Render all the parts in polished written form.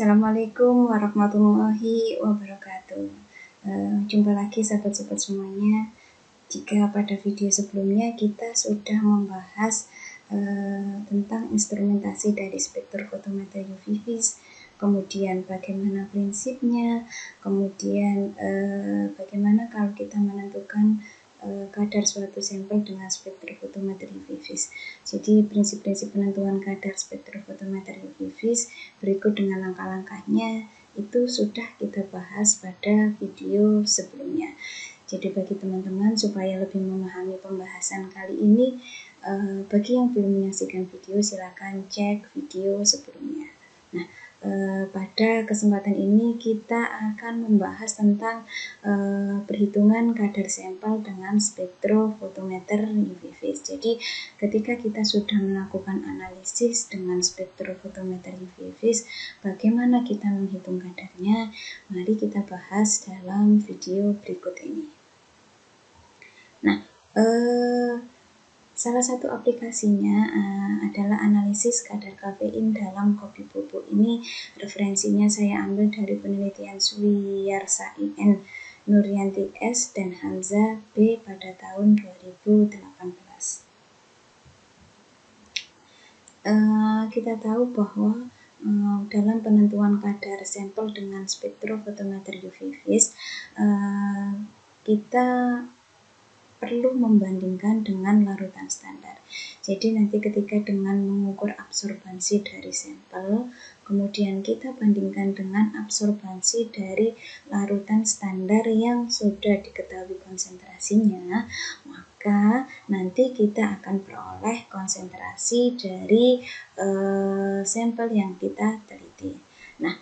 Assalamualaikum warahmatullahi wabarakatuh. Jumpa lagi sahabat-sahabat semuanya. Jika pada video sebelumnya kita sudah membahas tentang instrumentasi dari spektrofotometer UV vis, kemudian bagaimana prinsipnya, kemudian bagaimana kalau kita menentukan kadar suatu sampel dengan spektrofotometer UV vis. Jadi prinsip-prinsip penentuan kadar spektrofotometer UV vis berikut dengan langkah-langkahnya itu sudah kita bahas pada video sebelumnya. Jadi bagi teman-teman supaya lebih memahami pembahasan kali ini, bagi yang belum menyaksikan video silakan cek video sebelumnya. Nah, pada kesempatan ini kita akan membahas tentang perhitungan kadar sampel dengan spektrofotometer UV vis. Jadi ketika kita sudah melakukan analisis dengan spektrofotometer UV vis, bagaimana kita menghitung kadarnya? Mari kita bahas dalam video berikut ini. Nah, salah satu aplikasinya adalah analisis kadar kafein dalam kopi bubuk. Ini referensinya saya ambil dari penelitian Suwiyarsa IN, Nuryanti S, dan Hamzah B pada tahun 2018. Kita tahu bahwa dalam penentuan kadar sampel dengan spektrofotometer UV vis, kita perlu membandingkan dengan larutan standar. Jadi nanti ketika dengan mengukur absorbansi dari sampel, kemudian kita bandingkan dengan absorbansi dari larutan standar yang sudah diketahui konsentrasinya, maka nanti kita akan peroleh konsentrasi dari sampel yang kita teliti. Nah,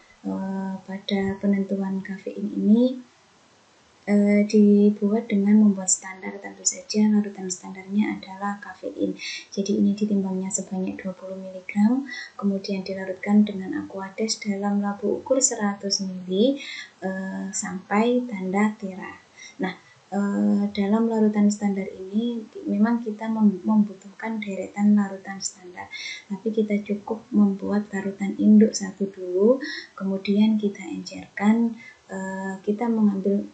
pada penentuan kafein ini dibuat dengan membuat standar. Tentu saja larutan standarnya adalah kafein. Jadi ini ditimbangnya sebanyak 20 mg, kemudian dilarutkan dengan aquades dalam labu ukur 100 ml sampai tanda tira. Nah, dalam larutan standar ini memang kita membutuhkan deretan larutan standar, tapi kita cukup membuat larutan induk satu dulu, kemudian kita encerkan. Kita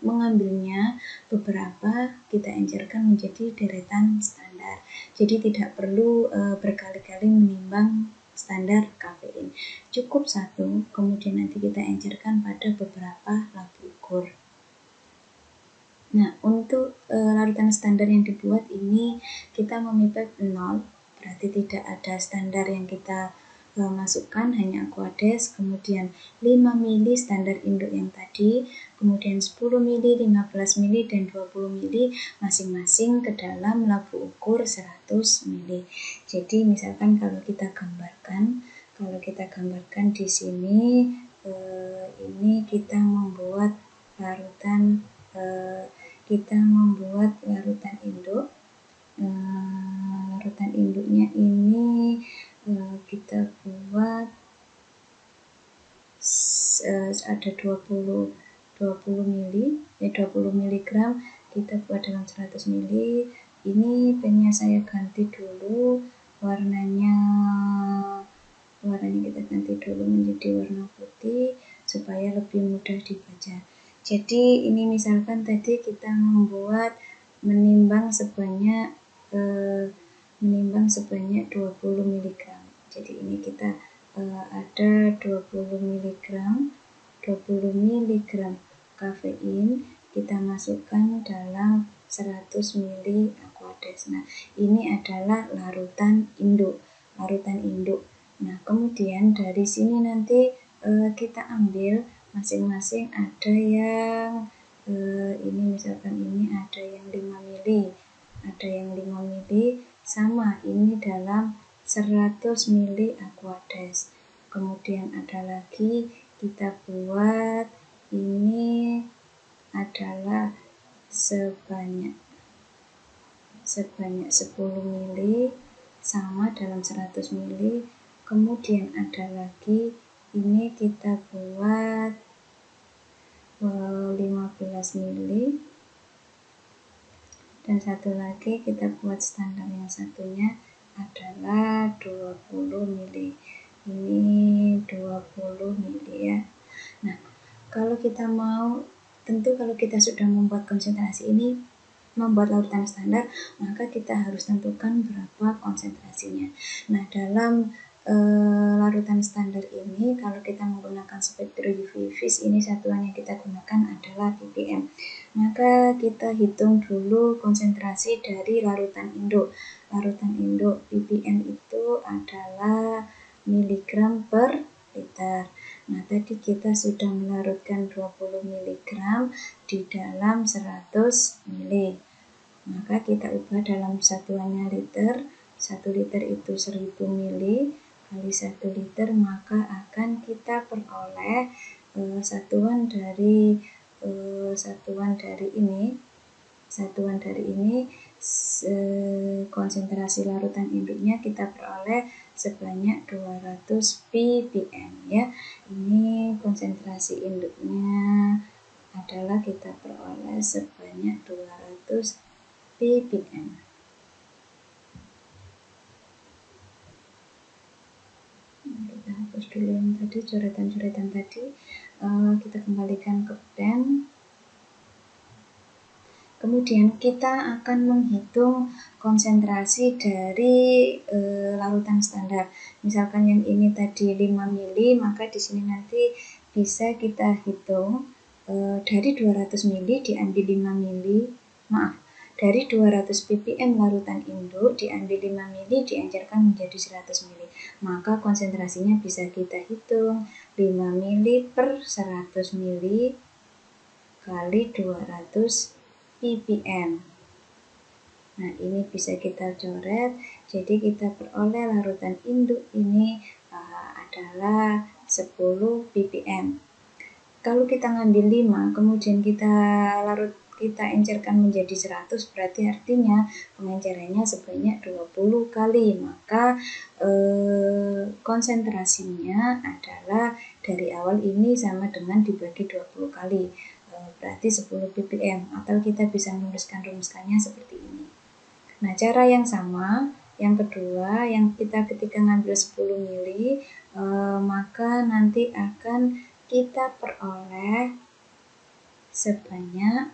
mengambilnya beberapa, kita encerkan menjadi deretan standar. Jadi tidak perlu berkali-kali menimbang standar kafein. Cukup satu, kemudian nanti kita encerkan pada beberapa labu ukur. Nah, untuk larutan standar yang dibuat ini kita memipet 0, berarti tidak ada standar yang kita masukkan, hanya aquades, kemudian 5 ml standar induk yang tadi, kemudian 10 ml, 15 ml, dan 20 ml masing-masing ke dalam labu ukur 100 ml. Jadi misalkan kalau kita gambarkan di sini, ini kita membuat larutan induk. Larutan induknya ini kita buat ada 20 mg, kita buat dalam 100 ml. Ini pennya saya ganti dulu, warnanya kita ganti dulu menjadi warna putih supaya lebih mudah dibaca. Jadi ini misalkan tadi kita menimbang sebanyak 20 mg. Jadi ini kita ada 20 mg kafein, kita masukkan dalam 100 ml aquades. Nah, ini adalah larutan induk. Nah, kemudian dari sini nanti kita ambil masing-masing, ada yang ini misalkan ini ada yang 5 ml, sama ini dalam 100 ml aquades. Kemudian ada lagi kita buat ini adalah sebanyak 10 ml sama dalam 100 ml. Kemudian ada lagi ini kita buat 15 ml, dan satu lagi kita buat standar yang satunya adalah 20 ml. ini 20 mili ya. Nah, kalau kita mau, tentu kalau kita sudah membuat konsentrasi ini, membuat larutan standar, maka kita harus tentukan berapa konsentrasinya. Nah, dalam larutan standar ini, kalau kita menggunakan spektro UV vis, ini satuan yang kita gunakan adalah ppm. Maka kita hitung dulu konsentrasi dari larutan induk. Larutan induk ppm itu adalah miligram per liter. Nah, tadi kita sudah melarutkan 20 mg di dalam 100 ml. Maka kita ubah dalam satuannya liter. 1 liter itu 1000 ml kali 1 liter, maka akan kita peroleh satuan dari ini konsentrasi larutan induknya kita peroleh sebanyak 200 ppm ya. Ini konsentrasi induknya adalah kita peroleh sebanyak 200 ppm. Kita hapus dulu yang tadi, coretan-coretan tadi. Kita kembalikan ke pen. Kemudian kita akan menghitung konsentrasi dari larutan standar. Misalkan yang ini tadi 5 mili, maka di sini nanti bisa kita hitung dari 200 mili diambil 5 mili. Dari 200 ppm larutan induk diambil 5 mili diencerkan menjadi 100 mili. Maka konsentrasinya bisa kita hitung 5 mili per 100 mili kali 200 ppm. Nah, ini bisa kita coret. Jadi kita peroleh larutan induk ini adalah 10 ppm. Kalau kita ngambil 5, kemudian kita encerkan menjadi 100, berarti artinya pengencerannya sebanyak 20 kali. Maka konsentrasinya adalah dari awal ini sama dengan dibagi 20 kali. Berarti 10 ppm, atau kita bisa menuliskan rumuskannya seperti ini. Nah, cara yang sama, yang kedua, yang kita ketika ngambil 10 mili, maka nanti akan kita peroleh sebanyak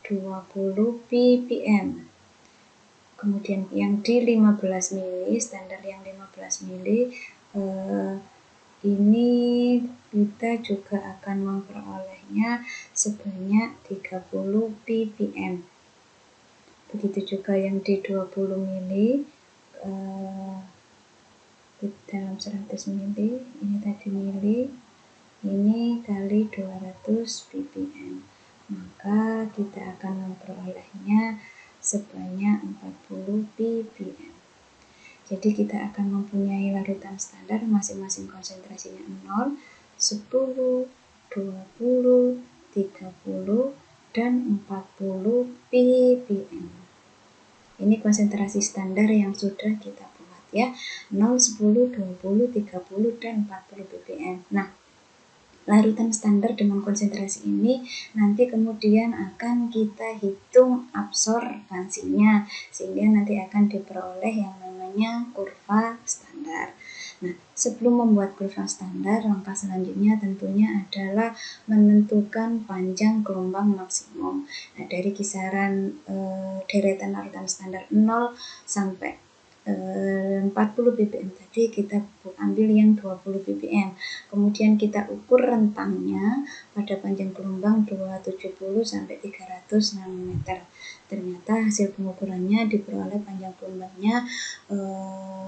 20 ppm. Kemudian yang di 15 mili, standar yang 15 mili, ini kita juga akan memperolehnya sebanyak 30 ppm. Begitu juga yang di 20 mili, dalam 100 mili, ini tadi mili, ini kali 200 ppm. Maka kita akan memperolehnya sebanyak 40 ppm. Jadi kita akan mempunyai larutan standar masing-masing konsentrasinya 0, 10, 20, 30, dan 40 ppm. Ini konsentrasi standar yang sudah kita buat ya. 0, 10, 20, 30, dan 40 ppm. Nah, larutan standar dengan konsentrasi ini nanti kemudian akan kita hitung absorbansinya, sehingga nanti akan diperoleh yang namanya kurva standar. Nah, sebelum membuat kurva standar, langkah selanjutnya tentunya adalah menentukan panjang gelombang maksimum. Nah, dari kisaran deretan larutan standar 0 sampai 40 ppm tadi kita ambil yang 20 ppm. Kemudian kita ukur rentangnya pada panjang gelombang 270 sampai 300 nanometer. Ternyata hasil pengukurannya diperoleh panjang gelombangnya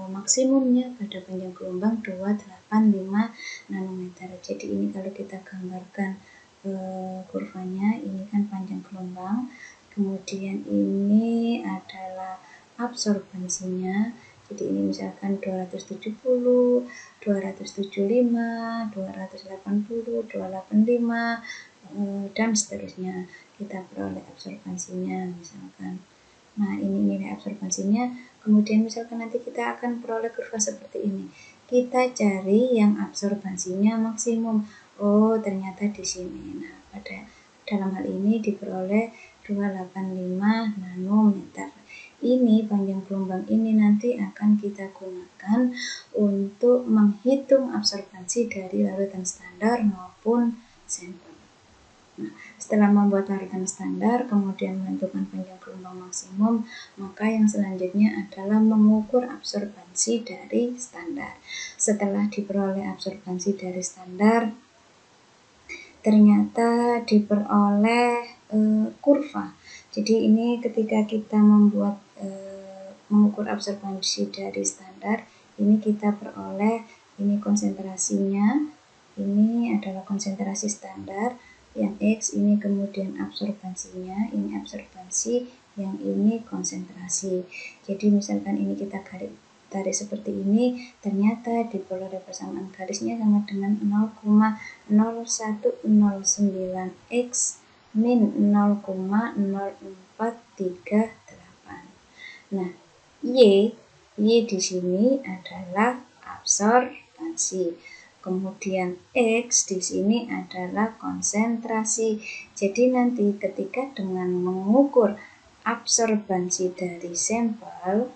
maksimumnya pada panjang gelombang 285 nanometer. Jadi ini kalau kita gambarkan kurvanya, ini kan panjang gelombang, kemudian ini adalah absorbansinya. Jadi ini misalkan 270, 275, 280, 285, dan seterusnya. Kita peroleh absorbansinya misalkan. Nah, ini nilai absorbansinya. Kemudian misalkan nanti kita akan peroleh kurva seperti ini. Kita cari yang absorbansinya maksimum. Oh, ternyata di sini. Nah, dalam hal ini diperoleh 285 nanometer. ini, panjang gelombang ini nanti akan kita gunakan untuk menghitung absorbansi dari larutan standar maupun sampel. Nah, setelah membuat larutan standar, kemudian menentukan panjang gelombang maksimum, maka yang selanjutnya adalah mengukur absorbansi dari standar. Setelah diperoleh absorbansi dari standar, ternyata diperoleh kurva. Jadi ini ketika kita membuat mengukur absorbansi dari standar, ini kita peroleh, ini konsentrasinya, ini adalah konsentrasi standar, yang X ini kemudian absorbansinya, ini absorbansi, yang ini konsentrasi. Jadi misalkan ini kita tarik seperti ini, ternyata diperoleh persamaan garisnya sama dengan 0,0109 X min 0,0438. Nah, Y di sini adalah absorbansi. Kemudian X di sini adalah konsentrasi. Jadi nanti ketika dengan mengukur absorbansi dari sampel,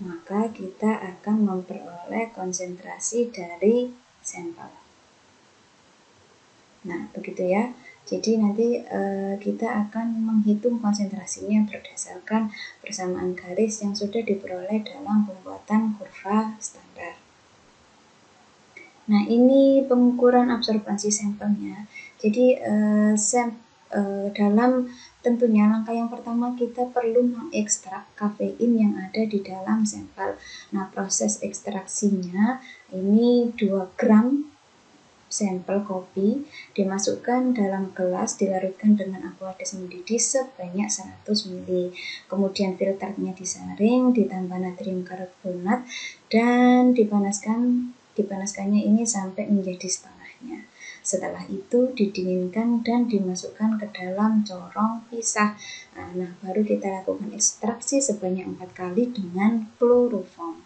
maka kita akan memperoleh konsentrasi dari sampel. Nah, begitu ya. Jadi nanti kita akan menghitung konsentrasinya berdasarkan persamaan garis yang sudah diperoleh dalam pembuatan kurva standar. Nah, ini pengukuran absorbansi sampelnya. Jadi dalam tentunya langkah yang pertama kita perlu mengekstrak kafein yang ada di dalam sampel. Nah, proses ekstraksinya ini 2 gram sampel kopi dimasukkan dalam gelas, dilarutkan dengan aquades mendidih sebanyak 100 ml. Kemudian filternya disaring, ditambah natrium karbonat dan dipanaskannya ini sampai menjadi setengahnya. Setelah itu didinginkan dan dimasukkan ke dalam corong pisah. Nah, baru kita lakukan ekstraksi sebanyak 4 kali dengan kloroform.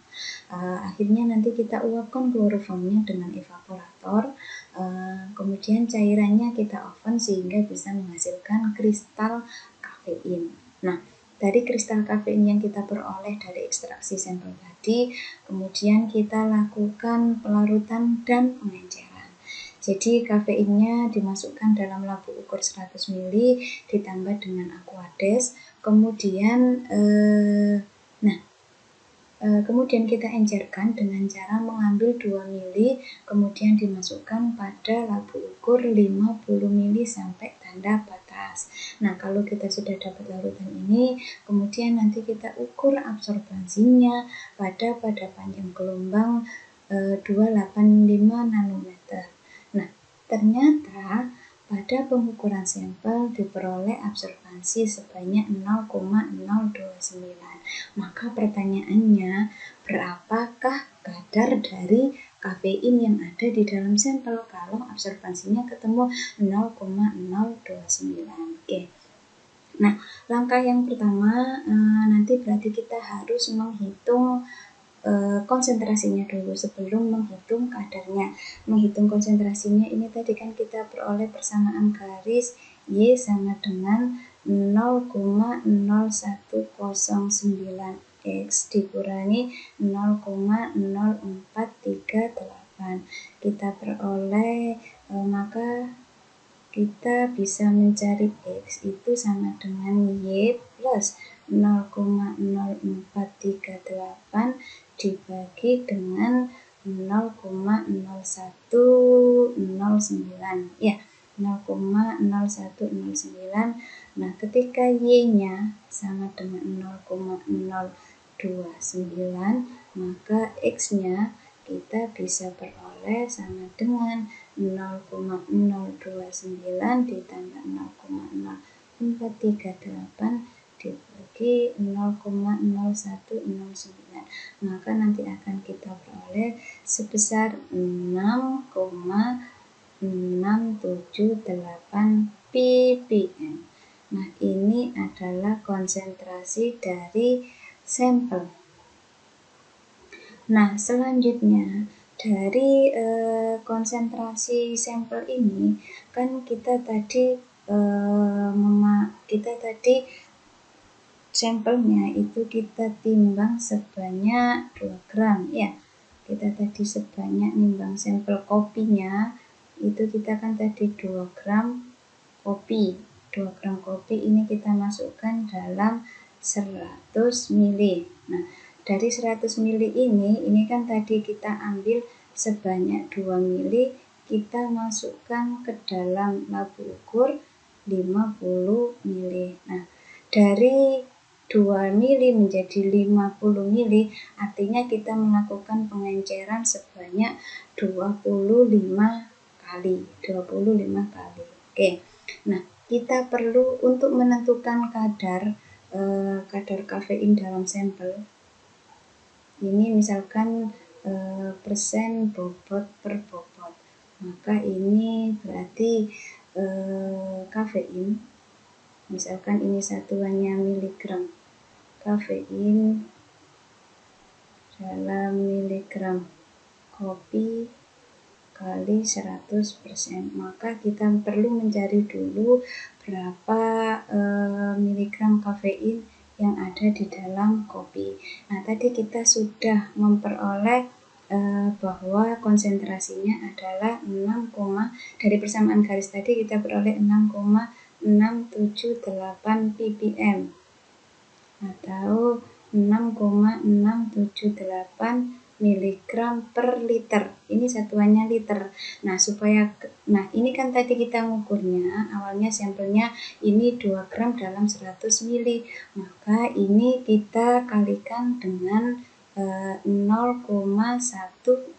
Akhirnya nanti kita uapkan kloroformnya dengan evaporator. Kemudian cairannya kita oven sehingga bisa menghasilkan kristal kafein. Nah, dari kristal kafein yang kita peroleh dari ekstraksi sampel tadi, kemudian kita lakukan pelarutan dan pengenceran. Jadi kafeinnya dimasukkan dalam labu ukur 100 ml ditambah dengan aquades. Kemudian kita encerkan dengan cara mengambil 2 ml, kemudian dimasukkan pada labu ukur 50 ml sampai tanda batas. Nah, kalau kita sudah dapat larutan ini, kemudian nanti kita ukur absorbansinya pada panjang gelombang 285 nanometer. Nah, ternyata pada pengukuran sampel diperoleh absorbansi sebanyak 0,029. Maka pertanyaannya, berapakah kadar dari kafein yang ada di dalam sampel kalau absorbansinya ketemu 0,029? Oke. Nah, langkah yang pertama nanti berarti kita harus menghitung konsentrasinya dulu sebelum menghitung kadarnya. Menghitung konsentrasinya ini tadi kan kita peroleh persamaan garis Y sama dengan 0,0109 X dikurangi 0,0438. Kita peroleh maka kita bisa mencari X itu sama dengan Y plus 0,0438 dibagi dengan 0,0109 ya, 0,0109. Nah, ketika Y-nya sama dengan 0,029, maka X-nya kita bisa peroleh sama dengan 0,029 ditambah 0,0438 dibagi 0,0109. Maka nanti akan kita peroleh sebesar 6,678 ppm. Nah, ini adalah konsentrasi dari sampel. Nah, selanjutnya dari konsentrasi sampel ini kan kita tadi sampelnya itu kita timbang sebanyak 2 gram ya. Kita tadi sebanyak nimbang sampel kopinya itu kita kan tadi 2 gram kopi. 2 gram kopi ini kita masukkan dalam 100 ml. Nah, dari 100 ml ini kan tadi kita ambil sebanyak 2 ml, kita masukkan ke dalam labu ukur 50 ml. Nah, dari 2 mili menjadi 50 mili, artinya kita melakukan pengenceran sebanyak 25 kali. 25 kali. Oke. Nah, kita perlu untuk menentukan kadar kafein dalam sampel. Ini misalkan persen bobot per bobot. Maka ini berarti kafein. Misalkan ini satuannya miligram. Kafein dalam miligram kopi kali 100%. Maka kita perlu mencari dulu berapa miligram kafein yang ada di dalam kopi. Nah, tadi kita sudah memperoleh bahwa konsentrasinya adalah 6, dari persamaan garis tadi kita peroleh 6,678 ppm atau 6,678 miligram per liter. Ini satuannya liter. Nah, ini kan tadi kita ngukurnya, awalnya sampelnya ini 2 gram dalam 100 mili. Maka ini kita kalikan dengan 0,1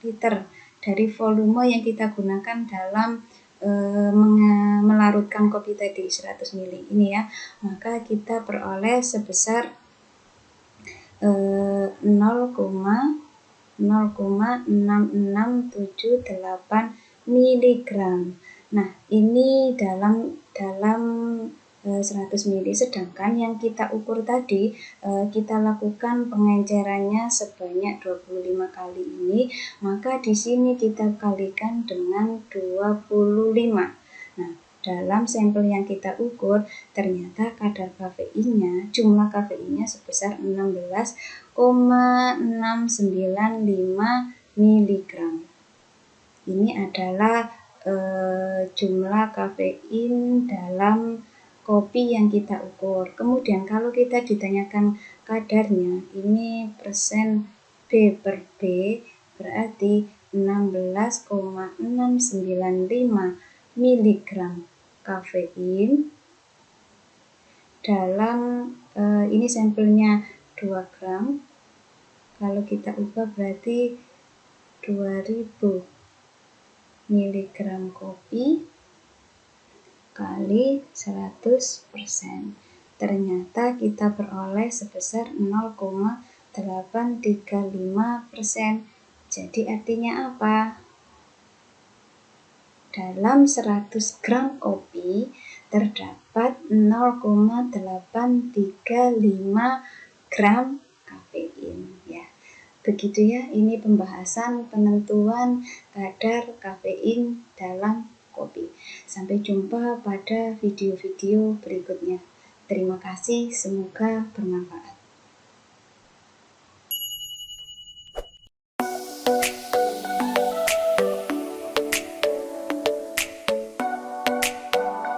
liter dari volume yang kita gunakan dalam melarutkan kopi tadi 100 ml ini ya. Maka kita peroleh sebesar 0,6678 miligram. Nah, ini dalam 100 ml, sedangkan yang kita ukur tadi kita lakukan pengencerannya sebanyak 25 kali ini, maka di sini kita kalikan dengan 25. Nah, dalam sampel yang kita ukur ternyata kadar kafeinnya, jumlah kafeinnya sebesar 16,695 mg. Ini adalah jumlah kafein dalam kopi yang kita ukur. Kemudian kalau kita ditanyakan kadarnya, ini persen B per B berarti 16,695 mg kafein dalam ini sampelnya 2 gram. Kalau kita ubah berarti 2000 mg kopi kali 100%. Ternyata kita peroleh sebesar 0,835%. Jadi artinya apa? Dalam 100 gram kopi terdapat 0,835 gram kafein ya. Begitu ya, ini pembahasan penentuan kadar kafein dalam kopi. Sampai jumpa pada video-video berikutnya. Terima kasih, semoga bermanfaat.